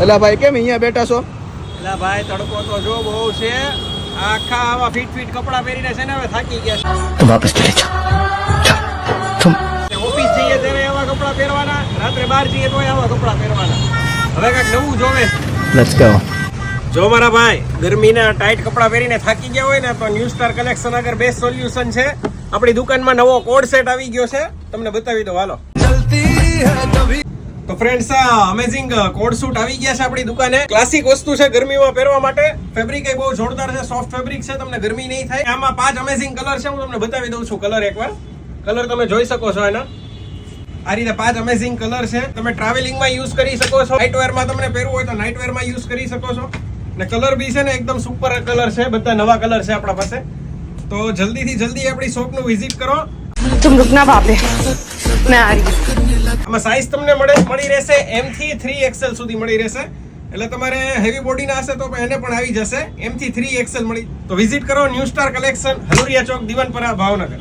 એલા ભાઈ કેમ અહીંયા બેઠા છો? એલા ભાઈ તડકો તો જો બહુ છે. આખા આવા ફિટ કપડા પહેરીને છે ને હવે થાકી ગયા છે. તો વાપસ ચલે જાઓ. ઓફિસ જઈએ ત્યારે આવા કપડા પહેરવાના, રાત્રે બહાર જઈએ તોય આવા કપડા પહેરવાના. હવે કાંઈક નવું જોવે. Let's go. જો મારા ભાઈ ગરમીના ટાઈટ કપડા પહેરીને થાકી ગયા હોય ને તો ન્યૂ સ્ટાર કલેક્શન આગળ બેસ્ટ સોલ્યુશન છે. આપણી દુકાનમાં નવો કોડ સેટ આવી ગયો છે, તમને બતાવી દો હાલો. તો ફ્રેન્ડ્સ આ અમેઝિંગ કોડ સૂટ આવી ગયા છે આપણી દુકાને. ક્લાસિક વસ્તુ છે ગરમીમાં પહેરવા માટે. ફેબ્રિક એ બહુ જોરદાર છે, સોફ્ટ ફેબ્રિક છે, તમને ગરમી નહીં થાય. આમાં 5 અમેઝિંગ કલર છે, હું તમને બતાવી દઉં છું કલર એકવાર. કલર તમે જોઈ શકો છો એના. આ રીતે 5 અમેઝિંગ કલર છે. તમે ટ્રાવેલિંગમાં યુઝ કરી શકો છો. નાઇટ વેરમાં તમને પહેરવું હોય તો નાઇટ વેરમાં યુઝ કરી શકો છો. ને કલર બી છે ને એકદમ સુપર કલર છે, બધા નવા કલર છે આપણા પાસે. તો જલ્દીથી જલ્દી આપણી શોપનું વિઝિટ કરો. तुम रुकना वहाँ पे, मैं आ रही हूँ. આમાં સાઈઝ તમને મળી રહેશે M થી 3XL સુધી મળી રહેશે. એટલે તમારે હેવી બોડી ના હશે તો એને પણ આવી જશે. M થી 3XL મળી. તો વિઝિટ કરો ન્યૂ સ્ટાર કલેક્શન, હલુરિયા ચોક, દીવાનપરા, ભાવનગર.